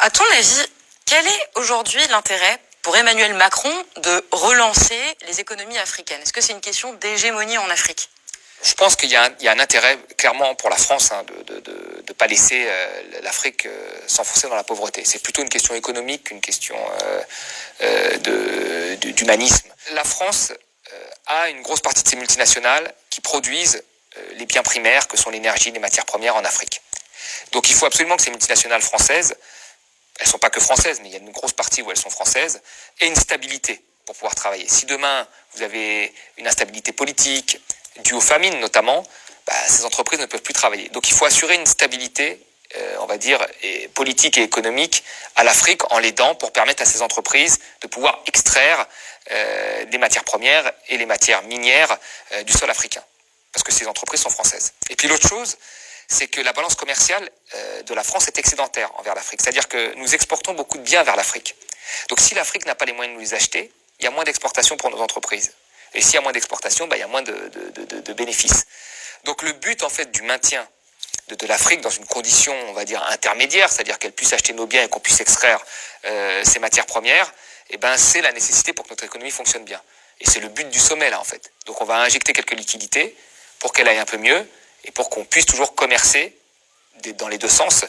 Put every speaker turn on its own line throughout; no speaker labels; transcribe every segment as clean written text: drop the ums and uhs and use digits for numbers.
À ton avis, quel est aujourd'hui l'intérêt pour Emmanuel Macron de relancer les économies africaines? Est-ce que c'est une question d'hégémonie en Afrique?
Je pense qu'il y a un intérêt clairement pour la France de ne pas laisser l'Afrique s'enfoncer dans la pauvreté. C'est plutôt une question économique qu'une question d'humanisme. La France a une grosse partie de ses multinationales qui produisent les biens primaires que sont l'énergie, les matières premières en Afrique. Donc il faut absolument que ces multinationales françaises, elles ne sont pas que françaises, mais il y a une grosse partie où elles sont françaises, aient une stabilité pour pouvoir travailler. Si demain vous avez une instabilité politique, due aux famines notamment, ces entreprises ne peuvent plus travailler. Donc il faut assurer une stabilité, on va dire, politique et économique à l'Afrique en l'aidant pour permettre à ces entreprises de pouvoir extraire des matières premières et les matières minières du sol africain. Parce que ces entreprises sont françaises. Et puis l'autre chose, c'est que la balance commerciale de la France est excédentaire envers l'Afrique. C'est-à-dire que nous exportons beaucoup de biens vers l'Afrique. Donc si l'Afrique n'a pas les moyens de nous les acheter, il y a moins d'exportation pour nos entreprises. Et s'il y a moins d'exportation, il y a moins de bénéfices. Donc le but en fait du maintien de l'Afrique dans une condition, on va dire, intermédiaire, c'est-à-dire qu'elle puisse acheter nos biens et qu'on puisse extraire ces matières premières, c'est la nécessité pour que notre économie fonctionne bien. Et c'est le but du sommet là en fait. Donc on va injecter quelques liquidités pour qu'elle aille un peu mieux et pour qu'on puisse toujours commercer dans les deux sens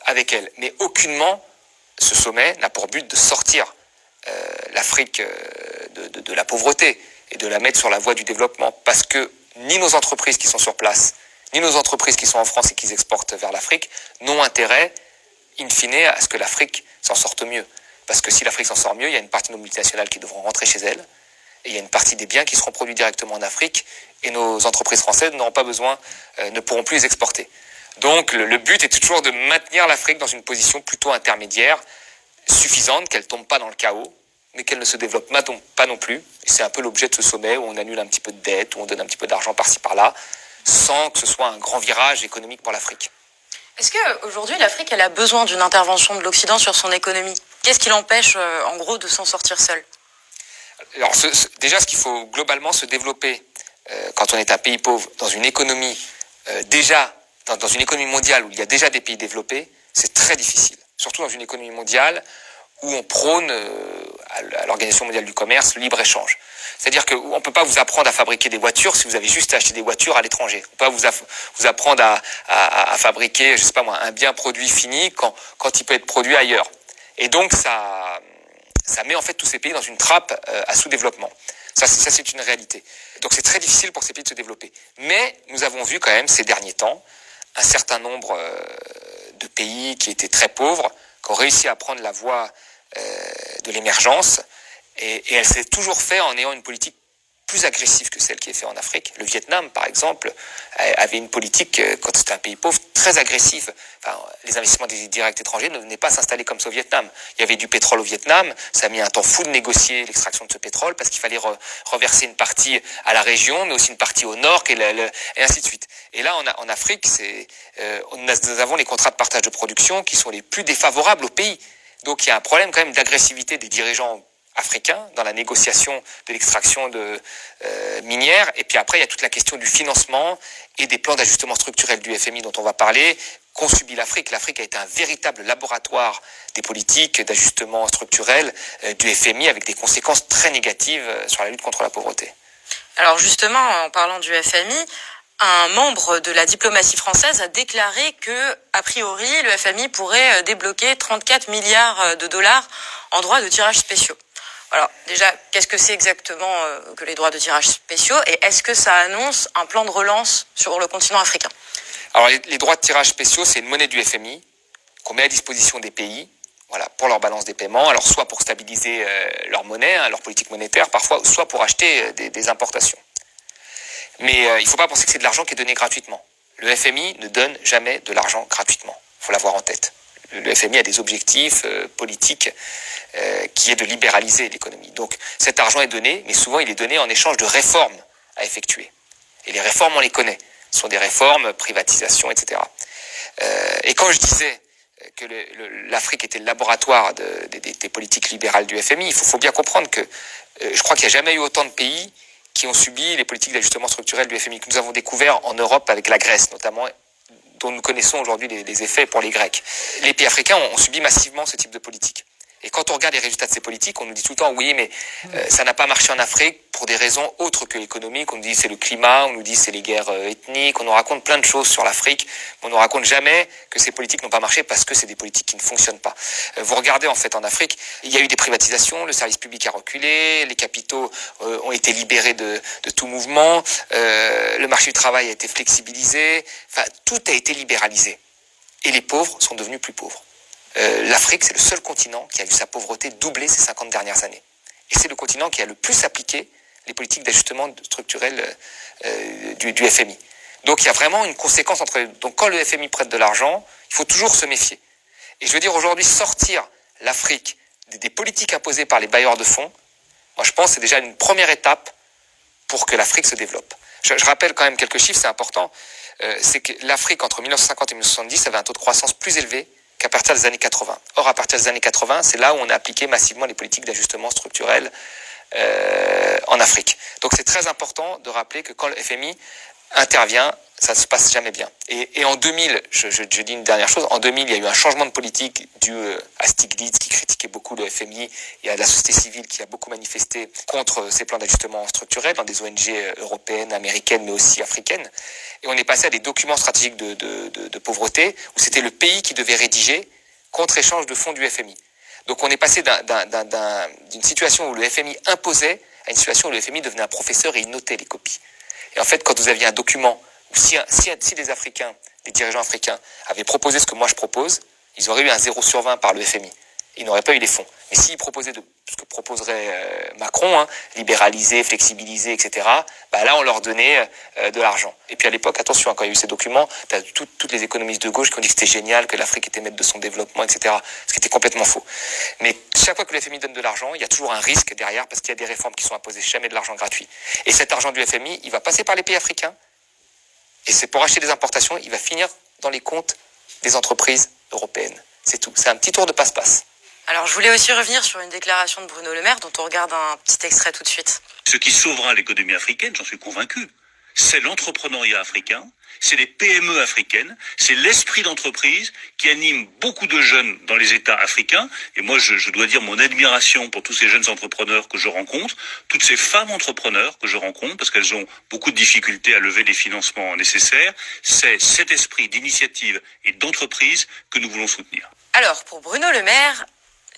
avec elle. Mais aucunement, ce sommet n'a pour but de sortir l'Afrique de la pauvreté et de la mettre sur la voie du développement. Parce que ni nos entreprises qui sont sur place, ni nos entreprises qui sont en France et qui exportent vers l'Afrique n'ont intérêt, in fine, à ce que l'Afrique s'en sorte mieux. Parce que si l'Afrique s'en sort mieux, il y a une partie de nos multinationales qui devront rentrer chez elles, et il y a une partie des biens qui seront produits directement en Afrique, et nos entreprises françaises n'auront pas besoin, ne pourront plus les exporter. Donc le but est toujours de maintenir l'Afrique dans une position plutôt intermédiaire, suffisante, qu'elle ne tombe pas dans le chaos, mais qu'elle ne se développe pas non plus. Et c'est un peu l'objet de ce sommet où on annule un petit peu de dette, où on donne un petit peu d'argent par-ci par-là, sans que ce soit un grand virage économique pour l'Afrique.
Est-ce qu'aujourd'hui, l'Afrique, elle a besoin d'une intervention de l'Occident sur son économie? Qu'est-ce qui l'empêche, en gros, de s'en sortir seule?
Alors, déjà, ce qu'il faut globalement se développer quand on est un pays pauvre dans une économie dans une économie mondiale où il y a déjà des pays développés, c'est très difficile. Surtout dans une économie mondiale où on prône à l'Organisation mondiale du commerce le libre-échange. C'est-à-dire qu'on ne peut pas vous apprendre à fabriquer des voitures si vous avez juste acheté des voitures à l'étranger. On ne peut pas vous apprendre à fabriquer, je sais pas moi, un bien produit fini quand il peut être produit ailleurs. Et donc ça met en fait tous ces pays dans une trappe à sous-développement. Ça c'est une réalité. Donc c'est très difficile pour ces pays de se développer. Mais nous avons vu quand même ces derniers temps un certain nombre de pays qui étaient très pauvres, qui ont réussi à prendre la voie de l'émergence, et elle s'est toujours fait en ayant une politique plus agressive que celle qui est faite en Afrique. Le Vietnam, par exemple, avait une politique, quand c'était un pays pauvre, très agressive. Enfin, les investissements directs étrangers ne venaient pas s'installer comme ça au Vietnam. Il y avait du pétrole au Vietnam, ça a mis un temps fou de négocier l'extraction de ce pétrole, parce qu'il fallait reverser une partie à la région, mais aussi une partie au nord, et ainsi de suite. Et là, en Afrique, nous avons les contrats de partage de production qui sont les plus défavorables au pays. Donc il y a un problème quand même d'agressivité des dirigeants africains dans la négociation de l'extraction minière. Et puis après, il y a toute la question du financement et des plans d'ajustement structurel du FMI dont on va parler, qu'ont subi l'Afrique. L'Afrique a été un véritable laboratoire des politiques d'ajustement structurel du FMI, avec des conséquences très négatives sur la lutte contre la pauvreté.
Alors justement, en parlant du FMI, un membre de la diplomatie française a déclaré que, a priori, le FMI pourrait débloquer 34 milliards de dollars en droits de tirage spéciaux. Alors déjà, qu'est-ce que c'est exactement que les droits de tirage spéciaux, et est-ce que ça annonce un plan de relance sur le continent africain?
Alors les droits de tirage spéciaux, c'est une monnaie du FMI qu'on met à disposition des pays, voilà, pour leur balance des paiements, alors soit pour stabiliser leur monnaie, leur politique monétaire parfois, soit pour acheter des importations. Mais il ne faut pas penser que c'est de l'argent qui est donné gratuitement. Le FMI ne donne jamais de l'argent gratuitement, il faut l'avoir en tête. Le FMI a des objectifs politiques qui est de libéraliser l'économie. Donc cet argent est donné, mais souvent il est donné en échange de réformes à effectuer. Et les réformes, on les connaît. Ce sont des réformes, privatisation, etc. Et quand je disais que l'Afrique était le laboratoire des politiques libérales du FMI, il faut bien comprendre que je crois qu'il n'y a jamais eu autant de pays qui ont subi les politiques d'ajustement structurel du FMI que nous avons découvert en Europe avec la Grèce, notamment dont nous connaissons aujourd'hui les effets pour les Grecs. Les pays africains ont subi massivement ce type de politique. Et quand on regarde les résultats de ces politiques, on nous dit tout le temps, oui, mais ça n'a pas marché en Afrique pour des raisons autres que économiques. On nous dit c'est le climat, on nous dit c'est les guerres ethniques, on nous raconte plein de choses sur l'Afrique, mais on ne nous raconte jamais que ces politiques n'ont pas marché parce que c'est des politiques qui ne fonctionnent pas. Vous regardez en fait en Afrique, il y a eu des privatisations, le service public a reculé, les capitaux ont été libérés de tout mouvement, le marché du travail a été flexibilisé, enfin tout a été libéralisé. Et les pauvres sont devenus plus pauvres. L'Afrique, c'est le seul continent qui a vu sa pauvreté doubler ces 50 dernières années. Et c'est le continent qui a le plus appliqué les politiques d'ajustement structurel du FMI. Donc il y a vraiment une conséquence entre... Donc quand le FMI prête de l'argent, il faut toujours se méfier. Et je veux dire, aujourd'hui, sortir l'Afrique des politiques imposées par les bailleurs de fonds, moi je pense que c'est déjà une première étape pour que l'Afrique se développe. Je rappelle quand même quelques chiffres, c'est important. C'est que l'Afrique, entre 1950 et 1970, avait un taux de croissance plus élevé qu'à partir des années 80. Or, à partir des années 80, c'est là où on a appliqué massivement les politiques d'ajustement structurel en Afrique. Donc c'est très important de rappeler que quand le FMI intervient, ça ne se passe jamais bien. Et en 2000, je dis une dernière chose, en 2000, il y a eu un changement de politique dû à Stiglitz qui critiquait beaucoup le FMI et à la société civile qui a beaucoup manifesté contre ces plans d'ajustement structurel dans des ONG européennes, américaines, mais aussi africaines. Et on est passé à des documents stratégiques de pauvreté où c'était le pays qui devait rédiger contre-échange de fonds du FMI. Donc on est passé d'une situation où le FMI imposait à une situation où le FMI devenait un professeur et il notait les copies. Et en fait, quand vous aviez un document où si les Africains, les dirigeants africains avaient proposé ce que moi je propose, ils auraient eu un 0/20 par le FMI. Ils n'auraient pas eu les fonds. Mais s'ils proposaient ce que proposerait Macron, libéraliser, flexibiliser, etc., bah là, on leur donnait de l'argent. Et puis à l'époque, attention, quand il y a eu ces documents, t'as toutes les économistes de gauche qui ont dit que c'était génial, que l'Afrique était maître de son développement, etc., ce qui était complètement faux. Mais chaque fois que le FMI donne de l'argent, il y a toujours un risque derrière parce qu'il y a des réformes qui sont imposées, jamais de l'argent gratuit. Et cet argent du FMI, il va passer par les pays africains, et c'est pour acheter des importations, il va finir dans les comptes des entreprises européennes. C'est tout. C'est un petit tour de passe-passe.
Alors, je voulais aussi revenir sur une déclaration de Bruno Le Maire, dont on regarde un petit extrait tout de suite.
Ce qui sauvera l'économie africaine, j'en suis convaincu, c'est l'entrepreneuriat africain, c'est les PME africaines, c'est l'esprit d'entreprise qui anime beaucoup de jeunes dans les États africains. Et moi, je dois dire mon admiration pour tous ces jeunes entrepreneurs que je rencontre, toutes ces femmes entrepreneurs que je rencontre, parce qu'elles ont beaucoup de difficultés à lever les financements nécessaires. C'est cet esprit d'initiative et d'entreprise que nous voulons soutenir.
Alors, pour Bruno Le Maire,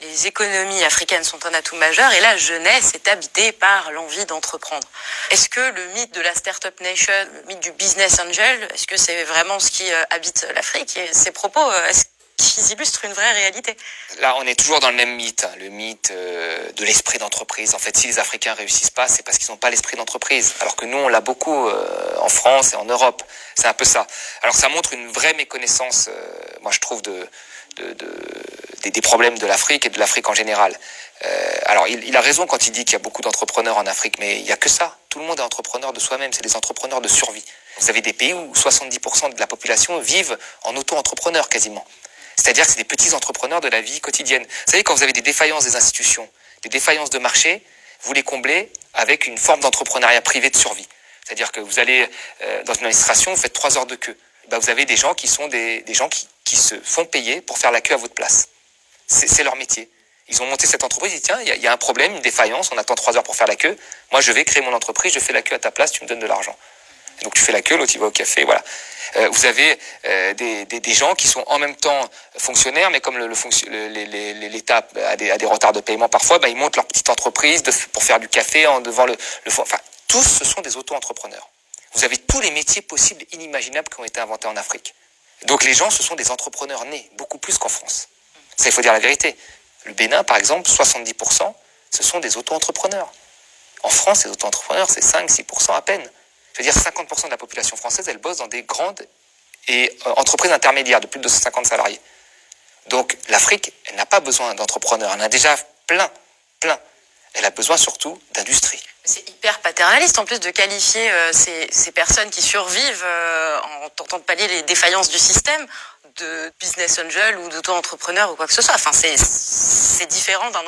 les économies africaines sont un atout majeur et la jeunesse est habitée par l'envie d'entreprendre. Est-ce que le mythe de la Startup Nation, le mythe du business angel, est-ce que c'est vraiment ce qui habite l'Afrique? Et ces propos, est-ce qu'ils illustrent une vraie réalité?
Là, on est toujours dans le même mythe, le mythe de l'esprit d'entreprise. En fait, si les Africains réussissent pas, c'est parce qu'ils n'ont pas l'esprit d'entreprise. Alors que nous, on l'a beaucoup en France et en Europe. C'est un peu ça. Alors ça montre une vraie méconnaissance, moi je trouve, des problèmes de l'Afrique et de l'Afrique en général. Alors il a raison quand il dit qu'il y a beaucoup d'entrepreneurs en Afrique, mais il n'y a que ça. Tout le monde est entrepreneur de soi-même, c'est des entrepreneurs de survie. Vous avez des pays où 70% de la population vivent en auto-entrepreneur quasiment. C'est-à-dire que c'est des petits entrepreneurs de la vie quotidienne. Vous savez, quand vous avez des défaillances des institutions, des défaillances de marché, vous les comblez avec une forme d'entrepreneuriat privé de survie. C'est-à-dire que vous allez dans une administration, vous faites 3 heures de queue. Ben, vous avez des gens qui sont des gens qui se font payer pour faire la queue à votre place. C'est leur métier. Ils ont monté cette entreprise, ils disent tiens, il y a un problème, une défaillance, on attend 3 heures pour faire la queue. Moi, je vais créer mon entreprise, je fais la queue à ta place, tu me donnes de l'argent. Et donc tu fais la queue, l'autre il va au café, voilà. Vous avez des gens qui sont en même temps fonctionnaires, mais comme l'État a des retards de paiement parfois, ben, ils montent leur petite entreprise pour faire du café devant le fond. Enfin, tous ce sont des auto-entrepreneurs. Vous avez tous les métiers possibles et inimaginables qui ont été inventés en Afrique. Donc les gens, ce sont des entrepreneurs nés, beaucoup plus qu'en France. Ça, il faut dire la vérité. Le Bénin, par exemple, 70%, ce sont des auto-entrepreneurs. En France, les auto-entrepreneurs, c'est 5-6% à peine. Je veux dire, 50% de la population française, elle bosse dans des grandes entreprises intermédiaires de plus de 250 salariés. Donc l'Afrique, elle n'a pas besoin d'entrepreneurs. Elle en a déjà plein. Elle a besoin surtout d'industrie.
C'est hyper paternaliste en plus de qualifier ces personnes qui survivent en tentant de pallier les défaillances du système de business angel ou d'auto-entrepreneur ou quoi que ce soit. Enfin, c'est différent d'un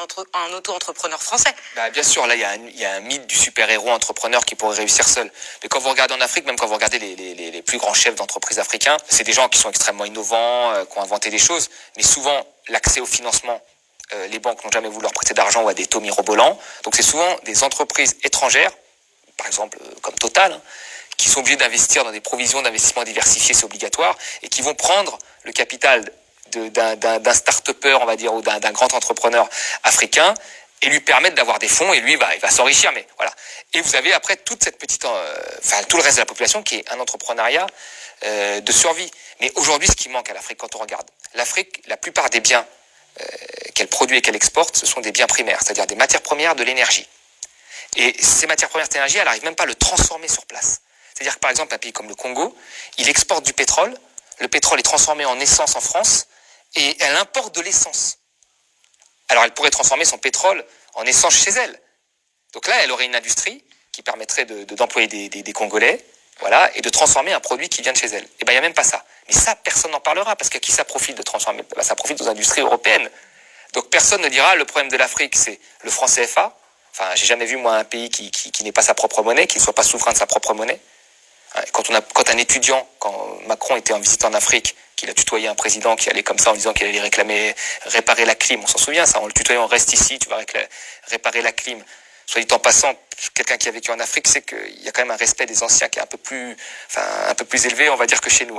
auto-entrepreneur français.
Bah, bien sûr, là, il y a un mythe du super-héros entrepreneur qui pourrait réussir seul. Mais quand vous regardez en Afrique, même quand vous regardez les plus grands chefs d'entreprise africains, c'est des gens qui sont extrêmement innovants, qui ont inventé des choses. Mais souvent, l'accès au financement, les banques n'ont jamais voulu leur prêter d'argent ou à des taux mirobolants. Donc c'est souvent des entreprises étrangères, par exemple comme Total, qui sont obligées d'investir dans des provisions d'investissement diversifiées, c'est obligatoire, et qui vont prendre le capital d'un start-upper, on va dire, ou d'un grand entrepreneur africain, et lui permettre d'avoir des fonds, et lui, il va s'enrichir, mais voilà. Et vous avez après toute cette petite, tout le reste de la population qui est un entrepreneuriat de survie. Mais aujourd'hui, ce qui manque à l'Afrique, quand on regarde, l'Afrique, la plupart des biens qu'elle produit et qu'elle exporte, ce sont des biens primaires, c'est-à-dire des matières premières, de l'énergie. Et ces matières premières d'énergie, elle n'arrive même pas à le transformer sur place. C'est-à-dire que par exemple, un pays comme le Congo, il exporte du pétrole, le pétrole est transformé en essence en France, et elle importe de l'essence. Alors elle pourrait transformer son pétrole en essence chez elle. Donc là, elle aurait une industrie qui permettrait d'employer des Congolais, voilà, et de transformer un produit qui vient de chez elle. Et bien, il n'y a même pas ça. Mais ça, personne n'en parlera, parce qu'à qui ça profite de transformer? Ça profite aux industries européennes. Donc personne ne dira, le problème de l'Afrique, c'est le franc CFA. Enfin, j'ai jamais vu, moi, un pays qui n'ait pas sa propre monnaie, qui ne soit pas souverain de sa propre monnaie. Quand un étudiant, quand Macron était en visite en Afrique, qu'il a tutoyé un président qui allait comme ça en disant qu'il allait réparer la clim, on s'en souvient ça, on le tutoyait, on reste ici, tu vas réparer la clim. Soit dit en passant, quelqu'un qui a vécu en Afrique sait qu'il y a quand même un respect des anciens qui est un peu plus élevé, on va dire, que chez nous.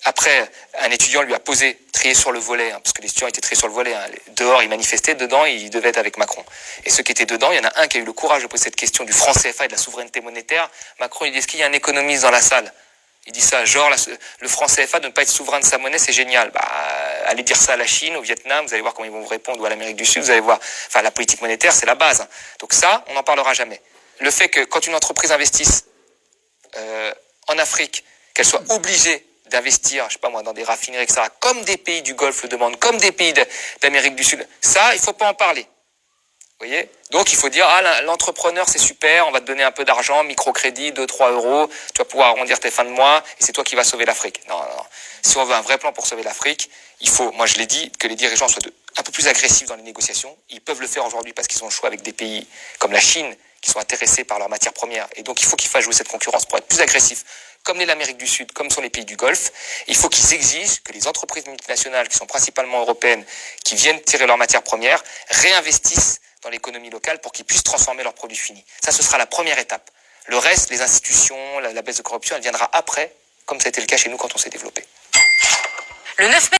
Après, un étudiant lui a posé, trié sur le volet, parce que les étudiants étaient triés sur le volet. Dehors, ils manifestaient, dedans, ils devaient être avec Macron. Et ceux qui étaient dedans, il y en a un qui a eu le courage de poser cette question du franc CFA et de la souveraineté monétaire. Macron, il dit, est-ce qu'il y a un économiste dans la salle? Il dit ça, genre, le franc CFA, de ne pas être souverain de sa monnaie, c'est génial. Allez dire ça à la Chine, au Vietnam, vous allez voir comment ils vont vous répondre, ou à l'Amérique du Sud, vous allez voir. Enfin, la politique monétaire, c'est la base. Donc ça, on n'en parlera jamais. Le fait que quand une entreprise investisse en Afrique, qu'elle soit obligée d'investir, je sais pas moi, dans des raffineries, etc., comme des pays du Golfe le demandent, comme des pays d'Amérique du Sud, ça, il faut pas en parler. Vous voyez? Donc il faut dire, l'entrepreneur c'est super, on va te donner un peu d'argent, microcrédit, 2-3 euros, tu vas pouvoir arrondir tes fins de mois et c'est toi qui vas sauver l'Afrique. Non. Si on veut un vrai plan pour sauver l'Afrique, il faut, moi je l'ai dit, que les dirigeants soient un peu plus agressifs dans les négociations. Ils peuvent le faire aujourd'hui parce qu'ils ont le choix avec des pays comme la Chine qui sont intéressés par leurs matières premières. Et donc il faut qu'ils fassent jouer cette concurrence pour être plus agressifs, comme l'Amérique du Sud, comme sont les pays du Golfe. Il faut qu'ils exigent que les entreprises multinationales, qui sont principalement européennes, qui viennent tirer leurs matières premières, réinvestissent dans l'économie locale pour qu'ils puissent transformer leurs produits finis. Ça, ce sera la première étape. Le reste, les institutions, la baisse de corruption, elle viendra après, comme ça a été le cas chez nous quand on s'est développé.
Le 9 mai